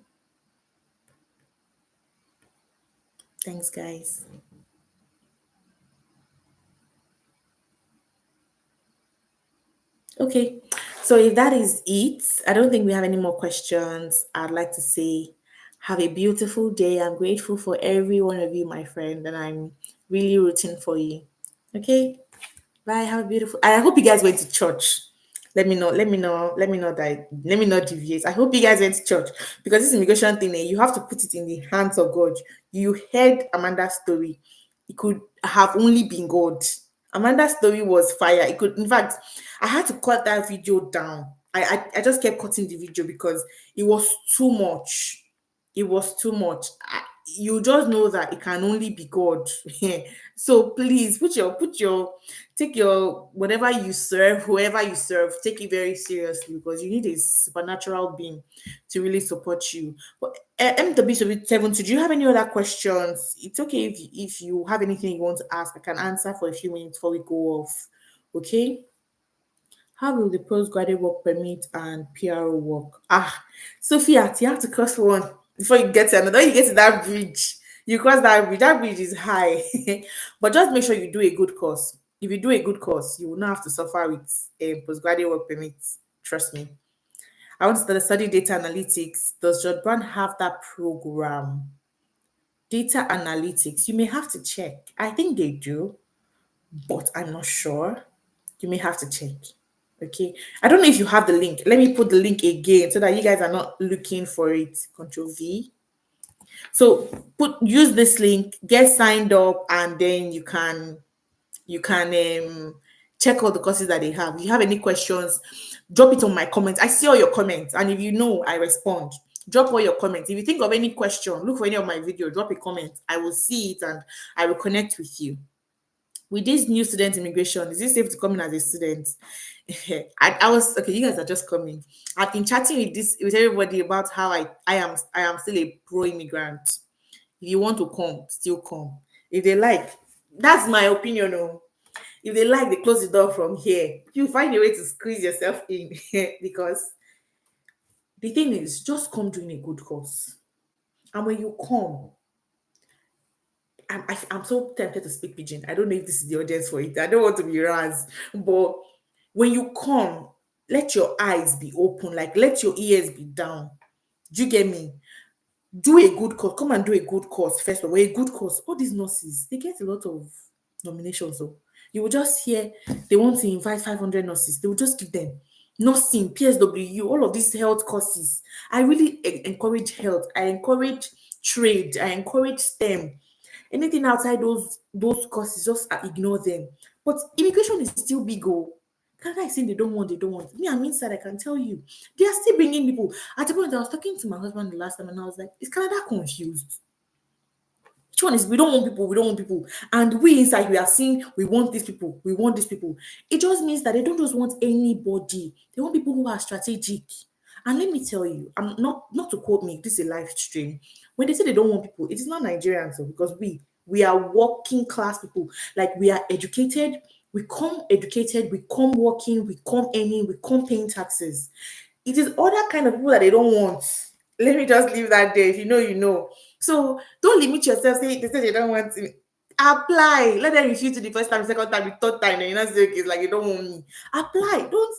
Thanks, guys. Okay, so if that is it, I don't think we have any more questions. I'd like to say, have a beautiful day. I'm grateful for every one of you, my friend, and I'm really rooting for you. Okay, bye. Have a beautiful. I hope you guys went to church. Let me know. Let me know. Let me know that. Let me not deviate. I hope you guys went to church because this immigration thing, you have to put it in the hands of God. You heard Amanda's story. It could have only been God. Amanda's story was fire. It could, in fact, I had to cut that video down. I just kept cutting the video because it was too much. It was too much. You just know that it can only be God. So please take your whatever you serve, whoever you serve, take it very seriously because you need a supernatural being to really support you. But MW70, do you have any other questions? It's okay if you have anything you want to ask. I can answer for a few minutes before we go off. Okay. How will the postgraduate work permit and PRO work? Sophia, you have to cross one before you get to another. When you get to that bridge, you cross that bridge. That bridge is high. But just make sure you do a good course. If you do a good course, you will not have to suffer with postgraduate work permits. Trust me. I want to study data analytics. Does Jod Brown have that program? Data analytics. You may have to check. I think they do, but I'm not sure. You may have to check. Okay. I don't know if you have the link. Let me put the link again so that you guys are not looking for it. Control V. So use this link, get signed up, and then you can check all the courses that they have. If you have any questions, drop it on my comments. I see all your comments, and if you know, I respond. Drop all your comments. If you think of any question, look for any of my video, drop a comment. I will see it and I will connect with you. With this new student immigration, is it safe to come in as a student? I was okay. You guys are just coming. I've been chatting with everybody about how I am still a pro immigrant. If you want to come, still come. If they like, that's my opinion. Oh. If they like, they close the door from here. You find a way to squeeze yourself in because the thing is, just come doing a good course. And when you come, I'm so tempted to speak pigeon. I don't know if this is the audience for it. I don't want to be razzed, but when you come, let your eyes be open, like let your ears be down. Do you get me? Do a good course. Come and do a good course first of all. A good course. All these nurses, they get a lot of nominations. So you will just hear they want to invite 500 nurses. They will just give them nursing, PSW, all of these health courses. I really encourage health. I encourage trade. I encourage STEM. Anything outside those courses, just ignore them. But immigration is still big. Oh, Canada is saying they don't want, they don't want. Me, I'm inside, I can tell you. They are still bringing people. At the point, I was talking to my husband the last time and I was like, is Canada confused? Which one is we don't want people, we don't want people. And we inside, we are seeing we want these people, we want these people. It just means that they don't just want anybody. They want people who are strategic. And let me tell you, I'm not to quote me, this is a live stream. When they say they don't want people, it is not Nigerians though, because we are working class people. Like we are educated, we come educated, we come working, we come earning, we come paying taxes. It is other kind of people that they don't want. Let me just leave that there. If you know, you know. So don't limit yourself. Say they say they don't want to apply. Let them refuse to the first time, second time, the third time. Then you know, say okay, it's like you don't want me. Apply. Don't.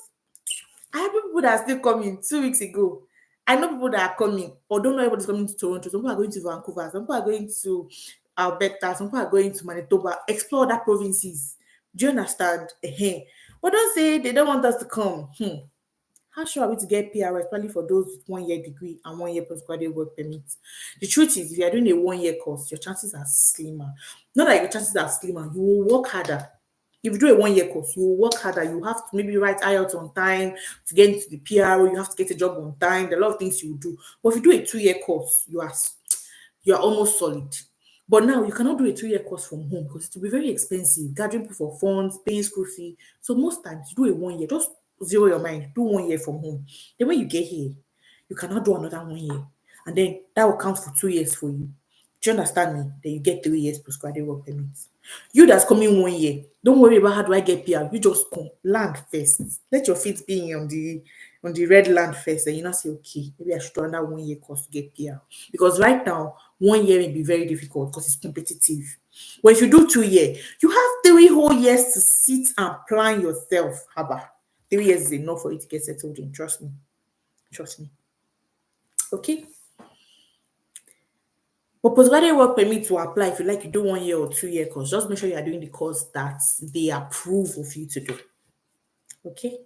I have people that are still coming 2 weeks ago. I know people that are coming, or don't know everybody's coming to Toronto. Some people are going to Vancouver. Some people are going to Alberta. Some people are going to Manitoba. Explore other provinces. Do you understand? But don't say they don't want us to come. How sure are we to get PR, especially for those with 1 year degree and 1 year postgraduate work permit? The truth is, if you are doing a 1 year course, your chances are slimmer. Not that your chances are slimmer, you will work harder. If you do a 1 year course, you will work harder. You have to maybe write IELTS on time to get into the PRO. You have to get a job on time. There are a lot of things you will do. But if you do a 2 year course, you are almost solid. But now you cannot do a 2 year course from home because it will be very expensive, gathering people for funds, paying school fee. So most times you do a 1 year, just zero your mind, do 1 year from home. Then when you get here, you cannot do another 1 year. And then that will count for 2 years for you. Do you understand me? Then you get 3 years postgraduate work permit. You that's coming 1 year, don't worry about how do I get PR. You just come, land first. Let your feet be on the red land first, and you not say, okay, maybe I should do another 1 year course to get PR. Because right now, 1 year may be very difficult because it's competitive. But if you do 2 year, you have 3 whole years to sit and plan yourself. Haba. 3 years is enough for you to get settled in. Trust me. Trust me. Okay. But postgraduate work permit to apply if you like, you do 1 year or 2 year course. Just make sure you are doing the course that they approve of you to do. Okay.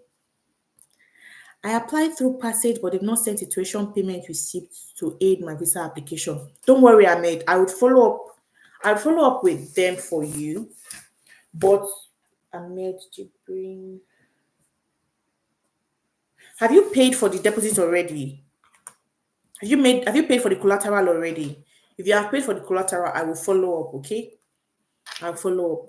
I applied through Passage, but they've not sent a tuition payment receipt to aid my visa application. Don't worry, Ahmed. I would follow up. I'll follow up with them for you. But Ahmed Jibrin, have you paid for the deposit already? Have you paid for the collateral already? If you have paid for the collateral, I will follow up, okay? I'll follow up.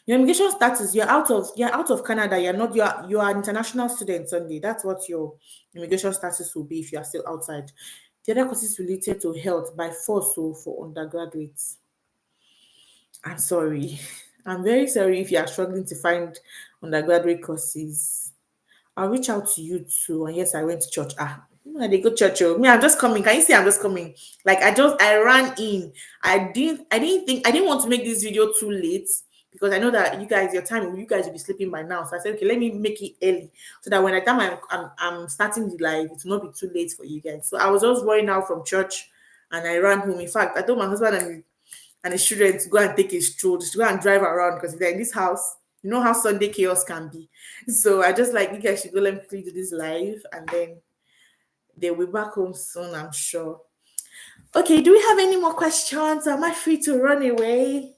Your immigration status, you're out of Canada. You are an international student Sunday. That's what your immigration status will be if you are still outside. The other courses related to health by force, so for undergraduates. I'm sorry. I'm very sorry if you are struggling to find undergraduate courses. I'll reach out to you too. And yes, I went to church. They go church. Oh. Me, I'm just coming. Can you see I'm just coming? Like I ran in. I didn't want to make this video too late because I know that you guys will be sleeping by now. So I said, okay, let me make it early so that when I time I'm starting the live, it will not be too late for you guys. So I was just running out from church and I ran home. In fact, I told my husband and his children to go and take a stroll, to go and drive around because if they're in this house, you know how Sunday chaos can be. So I just like you guys should go let me quickly do this live and then they'll be back home soon, I'm sure. Okay, do we have any more questions? Am I free to run away?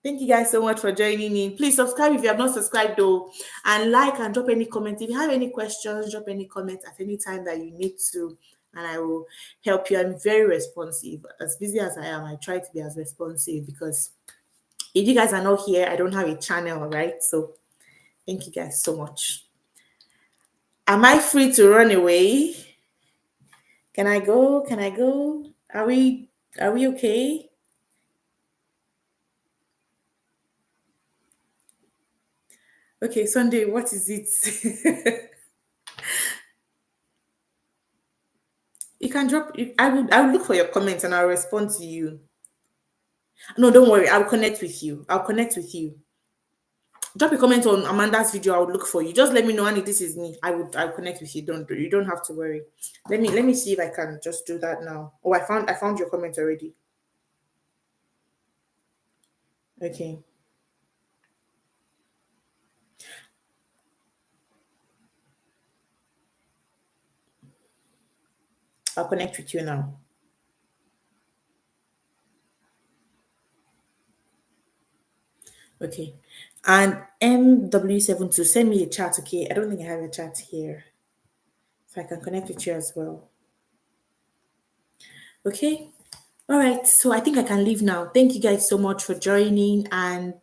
Thank you guys so much for joining in. Please subscribe if you have not subscribed though, and like and drop any comment. If you have any questions, drop any comment at any time that you need to, and I will help you. I'm very responsive. As busy as I am, I try to be as responsive because if you guys are not here, I don't have a channel, right? So thank you guys so much. Am I free to run away? Can I go? Can I go? Are we okay? Okay, Sunday, what is it? You can drop I will look for your comments and I'll respond to you. No, don't worry, I'll connect with you. I'll connect with you. Drop a comment on Amanda's video, I'll look for you. Just let me know, Annie, this is me. I'll connect with you. You don't have to worry. Let me see if I can just do that now. Oh, I found your comment already. Okay. I'll connect with you now. Okay. And MW72, send me a chat, okay? I don't think I have a chat here. So I can connect with you as well. Okay. All right. So I think I can leave now. Thank you guys so much for joining, and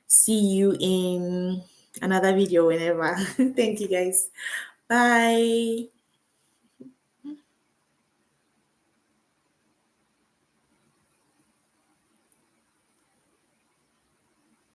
see you in another video whenever. Thank you guys. Bye.